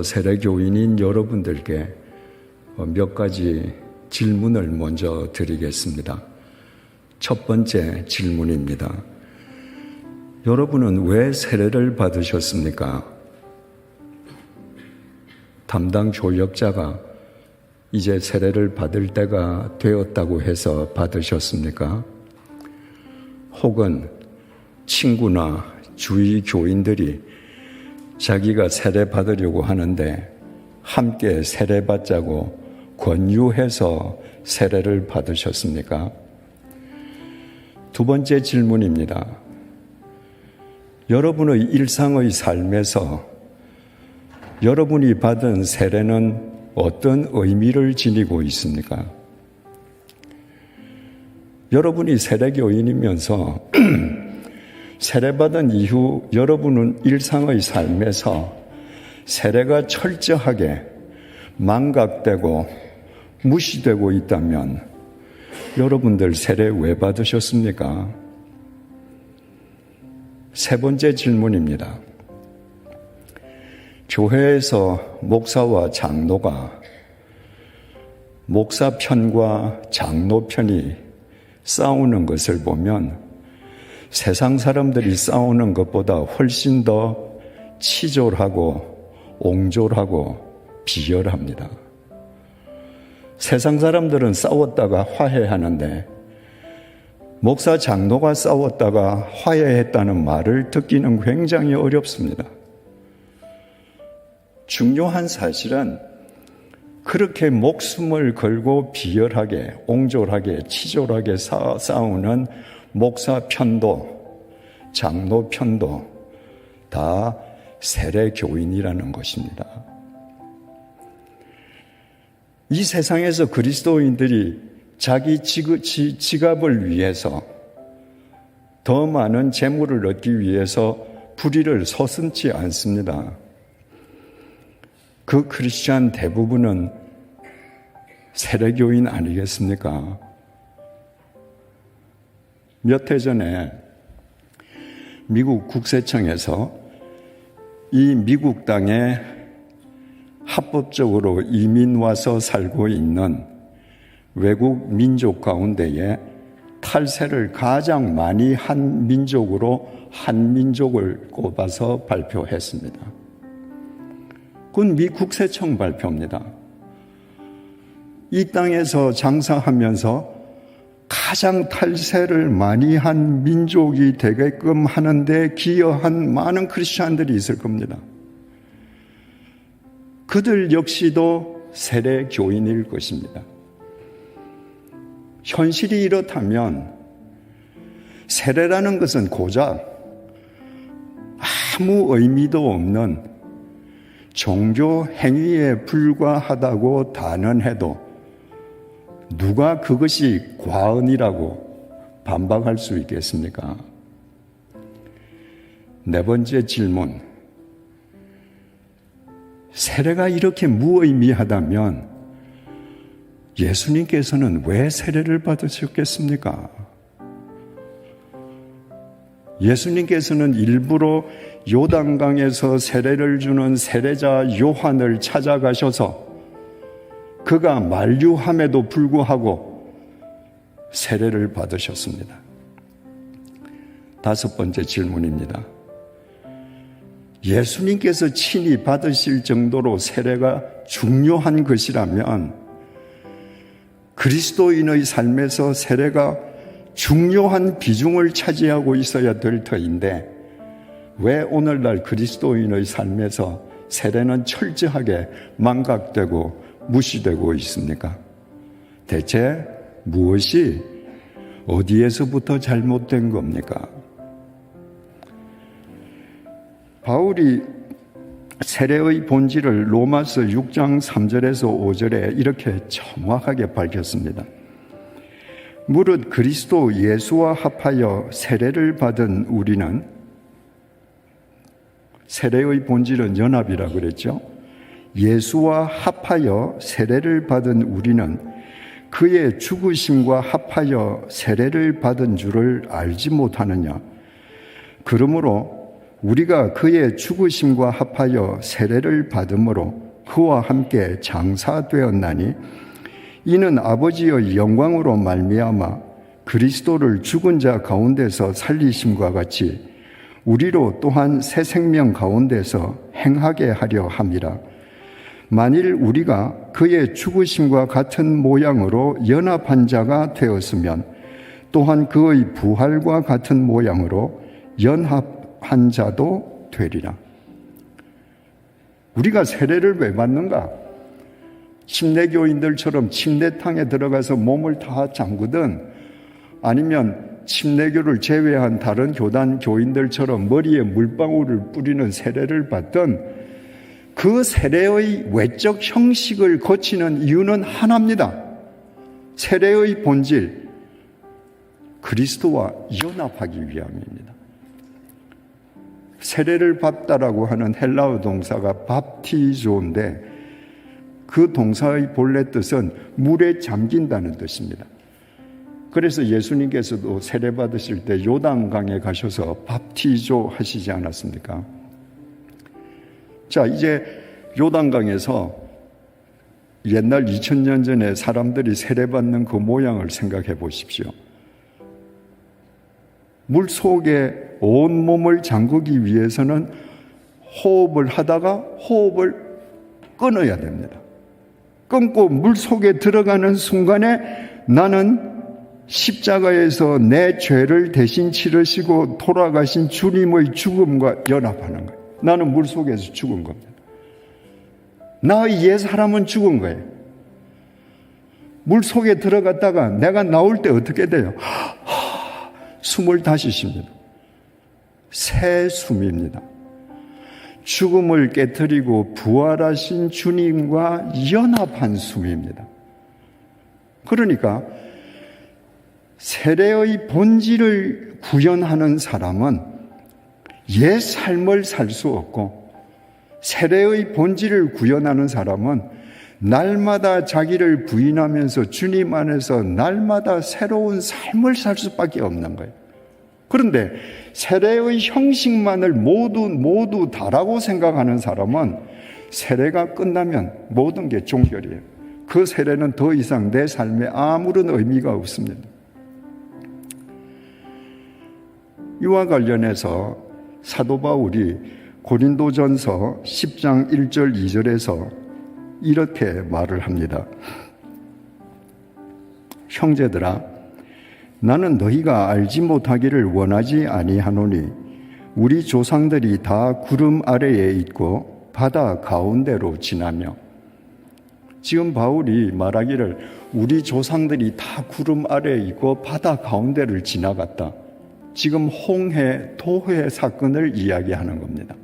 세례교인인 여러분들께 몇 가지 질문을 먼저 드리겠습니다. 첫 번째 질문입니다. 여러분은 왜 세례를 받으셨습니까? 담당 조역자가 이제 세례를 받을 때가 되었다고 해서 받으셨습니까? 혹은 친구나 주위 교인들이 자기가 세례 받으려고 하는데 함께 세례 받자고 권유해서 세례를 받으셨습니까? 두 번째 질문입니다. 여러분의 일상의 삶에서 여러분이 받은 세례는 어떤 의미를 지니고 있습니까? 여러분이 세례교인이면서 세례받은 이후 여러분은 일상의 삶에서 세례가 철저하게 망각되고 무시되고 있다면 여러분들 세례 왜 받으셨습니까? 세 번째 질문입니다. 교회에서 목사와 장로가 목사 편과 장로 편이 싸우는 것을 보면 세상 사람들이 싸우는 것보다 훨씬 더 치졸하고 옹졸하고 비열합니다. 세상 사람들은 싸웠다가 화해하는데 목사 장로가 싸웠다가 화해했다는 말을 듣기는 굉장히 어렵습니다. 중요한 사실은 그렇게 목숨을 걸고 비열하게 옹졸하게 치졸하게 싸우는 목사 편도 장로 편도 다 세례교인이라는 것입니다. 이 세상에서 그리스도인들이 자기 지갑을 위해서 더 많은 재물을 얻기 위해서 불의를 서슴지 않습니다. 그 크리스찬 대부분은 세례교인 아니겠습니까? 몇 해 전에 미국 국세청에서 이 미국 땅에 합법적으로 이민 와서 살고 있는 외국 민족 가운데에 탈세를 가장 많이 한 민족으로 한민족을 꼽아서 발표했습니다. 그건 미 국세청 발표입니다. 이 땅에서 장사하면서 가장 탈세를 많이 한 민족이 되게끔 하는데 기여한 많은 크리스찬들이 있을 겁니다. 그들 역시도 세례교인일 것입니다. 현실이 이렇다면 세례라는 것은 고작 아무 의미도 없는 종교 행위에 불과하다고 단언해도 누가 그것이 과언이라고 반박할 수 있겠습니까? 네 번째 질문. 세례가 이렇게 무의미하다면 예수님께서는 왜 세례를 받으셨겠습니까? 예수님께서는 일부러 요단강에서 세례를 주는 세례자 요한을 찾아가셔서 그가 만류함에도 불구하고 세례를 받으셨습니다. 다섯 번째 질문입니다. 예수님께서 친히 받으실 정도로 세례가 중요한 것이라면 그리스도인의 삶에서 세례가 중요한 비중을 차지하고 있어야 될 터인데 왜 오늘날 그리스도인의 삶에서 세례는 철저하게 망각되고 무시되고 있습니까? 대체 무엇이 어디에서부터 잘못된 겁니까? 바울이 세례의 본질을 로마서 6장 3절에서 5절에 이렇게 정확하게 밝혔습니다. 무릇 그리스도 예수와 합하여 세례를 받은 우리는, 세례의 본질은 연합이라고 그랬죠. 예수와 합하여 세례를 받은 우리는 그의 죽으심과 합하여 세례를 받은 줄을 알지 못하느냐. 그러므로 우리가 그의 죽으심과 합하여 세례를 받음으로 그와 함께 장사되었나니 이는 아버지의 영광으로 말미암아 그리스도를 죽은 자 가운데서 살리심과 같이 우리로 또한 새 생명 가운데서 행하게 하려 함이라. 만일 우리가 그의 죽으심과 같은 모양으로 연합한 자가 되었으면 또한 그의 부활과 같은 모양으로 연합한 자도 되리라. 우리가 세례를 왜 받는가? 침례교인들처럼 침례탕에 들어가서 몸을 다 잠그든 아니면 침례교를 제외한 다른 교단 교인들처럼 머리에 물방울을 뿌리는 세례를 받든 그 세례의 외적 형식을 거치는 이유는 하나입니다. 세례의 본질, 그리스도와 연합하기 위함입니다. 세례를 받다라고 하는 헬라어 동사가 밥티조인데 그 동사의 본래 뜻은 물에 잠긴다는 뜻입니다. 그래서 예수님께서도 세례 받으실 때 요단강에 가셔서 밥티조 하시지 않았습니까? 자, 이제 요단강에서 옛날 2000년 전에 사람들이 세례 받는 그 모양을 생각해 보십시오. 물 속에 온 몸을 잠그기 위해서는 호흡을 하다가 호흡을 끊어야 됩니다. 끊고 물 속에 들어가는 순간에 나는 십자가에서 내 죄를 대신 치르시고 돌아가신 주님의 죽음과 연합하는 거예요. 나는 물 속에서 죽은 겁니다. 나의 옛 사람은 죽은 거예요. 물 속에 들어갔다가 내가 나올 때 어떻게 돼요? 숨을 다시 쉽니다. 새 숨입니다. 죽음을 깨뜨리고 부활하신 주님과 연합한 숨입니다. 그러니까 세례의 본질을 구현하는 사람은 옛 삶을 살 수 없고, 세례의 본질을 구현하는 사람은 날마다 자기를 부인하면서 주님 안에서 날마다 새로운 삶을 살 수밖에 없는 거예요. 그런데 세례의 형식만을 모두 다라고 생각하는 사람은 세례가 끝나면 모든 게 종결이에요. 그 세례는 더 이상 내 삶에 아무런 의미가 없습니다. 이와 관련해서 사도 바울이 고린도전서 10장 1절 2절에서 이렇게 말을 합니다. 형제들아, 나는 너희가 알지 못하기를 원하지 아니하노니 우리 조상들이 다 구름 아래에 있고 바다 가운데로 지나며. 지금 바울이 말하기를 우리 조상들이 다 구름 아래에 있고 바다 가운데를 지나갔다. 지금 홍해, 토해 사건을 이야기하는 겁니다.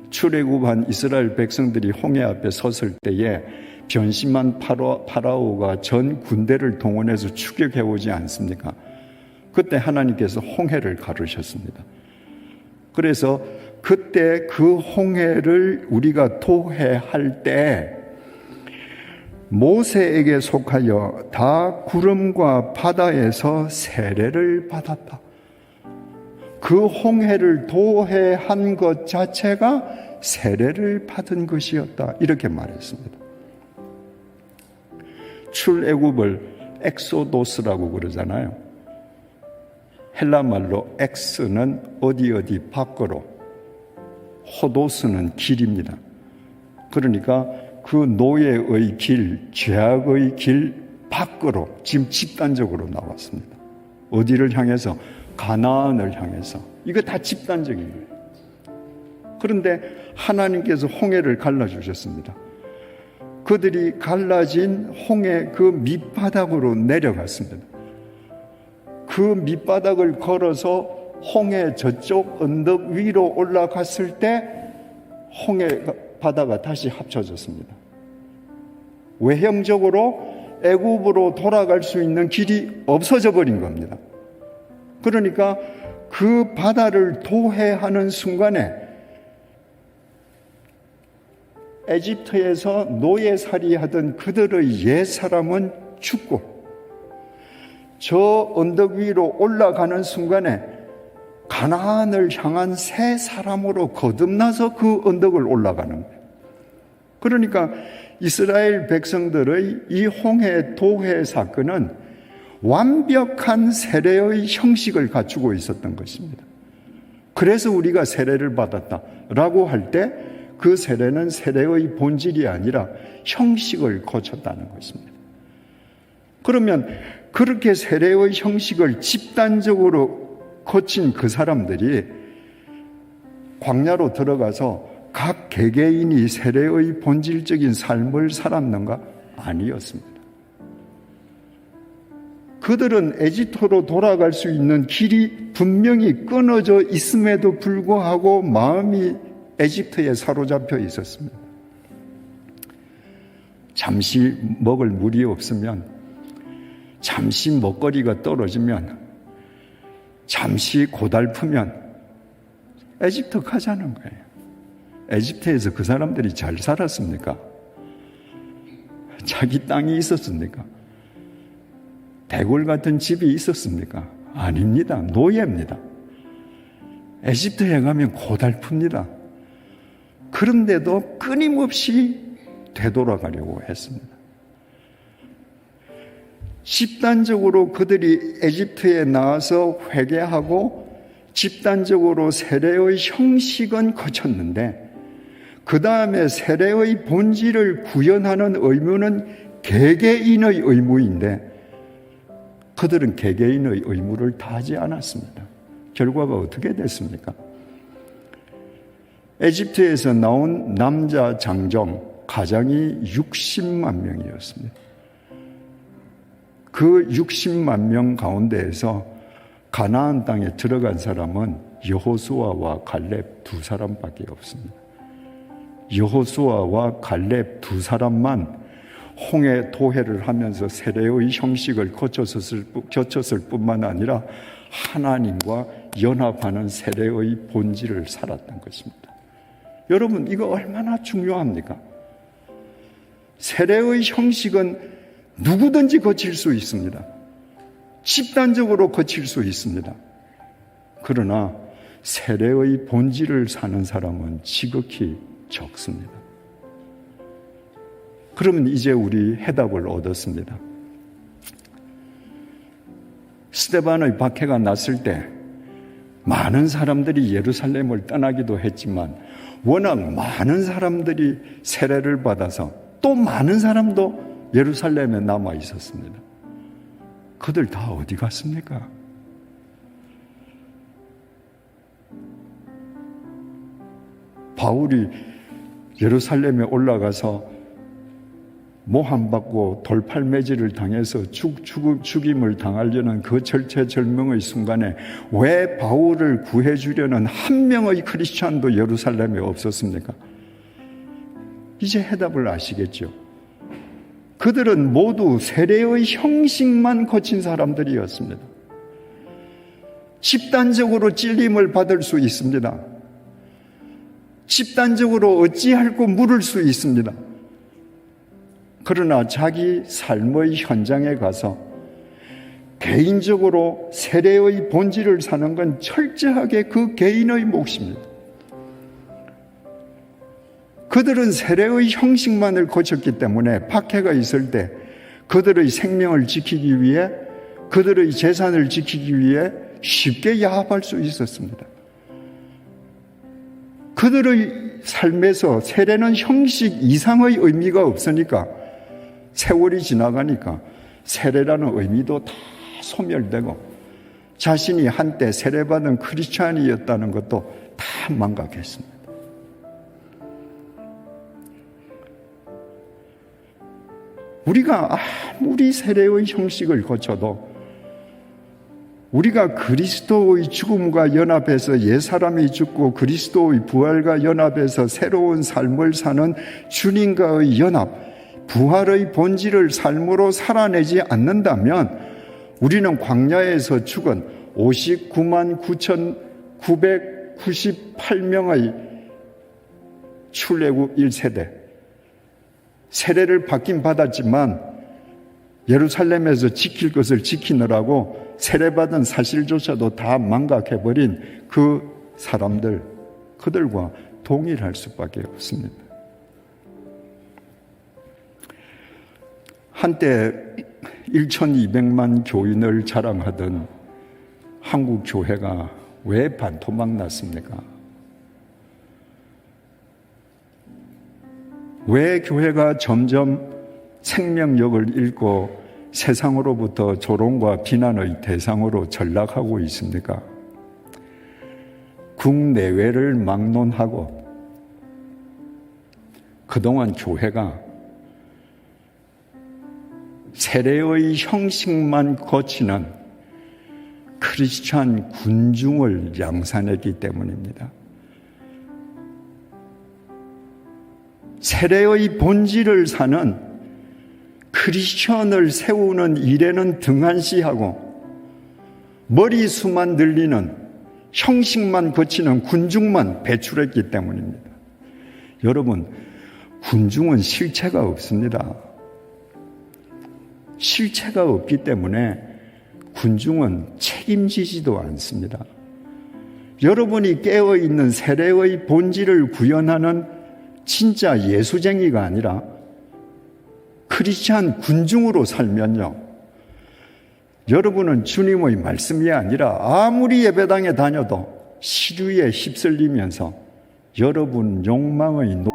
출애굽한 이스라엘 백성들이 홍해 앞에 섰을 때에 변심한 파라오가 전 군대를 동원해서 추격해오지 않습니까? 그때 하나님께서 홍해를 가르셨습니다. 그래서 그때 그 홍해를 우리가 토해할 때 모세에게 속하여 다 구름과 바다에서 세례를 받았다. 그 홍해를 도해한 것 자체가 세례를 받은 것이었다. 이렇게 말했습니다. 출애굽을 엑소도스라고 그러잖아요. 헬라말로 엑스는 어디 밖으로, 호도스는 길입니다. 그러니까 그 노예의 길, 죄악의 길 밖으로 지금 집단적으로 나왔습니다. 어디를 향해서? 가나안을 향해서. 이거 다 집단적인 거예요. 그런데 하나님께서 홍해를 갈라주셨습니다. 그들이 갈라진 홍해 그 밑바닥으로 내려갔습니다. 그 밑바닥을 걸어서 홍해 저쪽 언덕 위로 올라갔을 때 홍해 바다가 다시 합쳐졌습니다. 외형적으로 애굽으로 돌아갈 수 있는 길이 없어져 버린 겁니다. 그러니까 그 바다를 도해하는 순간에 에집트에서 노예살이 하던 그들의 옛사람은 죽고 저 언덕 위로 올라가는 순간에 가나안을 향한 새 사람으로 거듭나서 그 언덕을 올라가는 거예요. 그러니까 이스라엘 백성들의 이 홍해 도회 사건은 완벽한 세례의 형식을 갖추고 있었던 것입니다. 그래서 우리가 세례를 받았다라고 할 때 그 세례는 세례의 본질이 아니라 형식을 거쳤다는 것입니다. 그러면 그렇게 세례의 형식을 집단적으로 거친 그 사람들이 광야로 들어가서 각 개개인이 세례의 본질적인 삶을 살았는가? 아니었습니다. 그들은 에집토로 돌아갈 수 있는 길이 분명히 끊어져 있음에도 불구하고 마음이 에집트에 사로잡혀 있었습니다. 잠시 먹을 물이 없으면, 잠시 먹거리가 떨어지면, 잠시 고달프면 에집트 가자는 거예요. 에집트에서 그 사람들이 잘 살았습니까? 자기 땅이 있었습니까? 대궐 같은 집이 있었습니까? 아닙니다. 노예입니다. 에집트에 가면 고달픕니다. 그런데도 끊임없이 되돌아가려고 했습니다. 집단적으로 그들이 에집트에 나와서 회개하고 집단적으로 세례의 형식은 거쳤는데 그 다음에 세례의 본질을 구현하는 의무는 개개인의 의무인데 그들은 개개인의 의무를 다하지 않았습니다. 결과가 어떻게 됐습니까? 에집트에서 나온 남자 장정 가장이 60만 명이었습니다. 그 60만 명 가운데에서 가나안 땅에 들어간 사람은 여호수아와 갈렙 두 사람밖에 없습니다. 여호수아와 갈렙 두 사람만 홍해 도회를 하면서 세례의 형식을 거쳤을 뿐만 아니라 하나님과 연합하는 세례의 본질을 살았던 것입니다. 여러분, 이거 얼마나 중요합니까? 세례의 형식은 누구든지 거칠 수 있습니다. 집단적으로 거칠 수 있습니다. 그러나 세례의 본질을 사는 사람은 지극히 적습니다. 그러면 이제 우리 해답을 얻었습니다. 스데반의 박해가 났을 때 많은 사람들이 예루살렘을 떠나기도 했지만 워낙 많은 사람들이 세례를 받아서 또 많은 사람도 예루살렘에 남아 있었습니다. 그들 다 어디 갔습니까? 바울이 예루살렘에 올라가서 모함받고 돌팔매질을 당해서 죽임을 당하려는 그 절체절명의 순간에 왜 바울을 구해주려는 한 명의 크리스찬도 예루살렘에 없었습니까? 이제 해답을 아시겠죠? 그들은 모두 세례의 형식만 거친 사람들이었습니다. 집단적으로 찔림을 받을 수 있습니다. 집단적으로 어찌할꼬 물을 수 있습니다. 그러나 자기 삶의 현장에 가서 개인적으로 세례의 본질을 사는 건 철저하게 그 개인의 몫입니다. 그들은 세례의 형식만을 거쳤기 때문에 박해가 있을 때 그들의 생명을 지키기 위해, 그들의 재산을 지키기 위해 쉽게 야합할 수 있었습니다. 그들의 삶에서 세례는 형식 이상의 의미가 없으니까, 세월이 지나가니까 세례라는 의미도 다 소멸되고 자신이 한때 세례받은 크리스찬이었다는 것도 다 망각했습니다. 우리가 아무리 세례의 형식을 거쳐도 우리가 그리스도의 죽음과 연합해서 옛사람이 죽고 그리스도의 부활과 연합해서 새로운 삶을 사는 주님과의 연합, 부활의 본질을 삶으로 살아내지 않는다면 우리는 광야에서 죽은 59만 9,998명의 출애굽 1세대, 세례를 받긴 받았지만 예루살렘에서 지킬 것을 지키느라고 세례받은 사실조차도 다 망각해버린 그 사람들, 그들과 동일할 수밖에 없습니다. 한때 1200만 교인을 자랑하던 한국 교회가 왜 반토막 났습니까? 왜 교회가 점점 생명력을 잃고 세상으로부터 조롱과 비난의 대상으로 전락하고 있습니까? 국내외를 막론하고 그동안 교회가 세례의 형식만 거치는 크리스찬 군중을 양산했기 때문입니다. 세례의 본질을 사는 크리스천을 세우는 일에는 등한시하고 머리수만 늘리는 형식만 거치는 군중만 배출했기 때문입니다. 여러분, 군중은 실체가 없습니다. 실체가 없기 때문에 군중은 책임지지도 않습니다. 여러분이 깨어있는 세례의 본질을 구현하는 진짜 예수쟁이가 아니라 크리스찬 군중으로 살면요, 여러분은 주님의 말씀이 아니라 아무리 예배당에 다녀도 시류에 휩쓸리면서 여러분 욕망의 노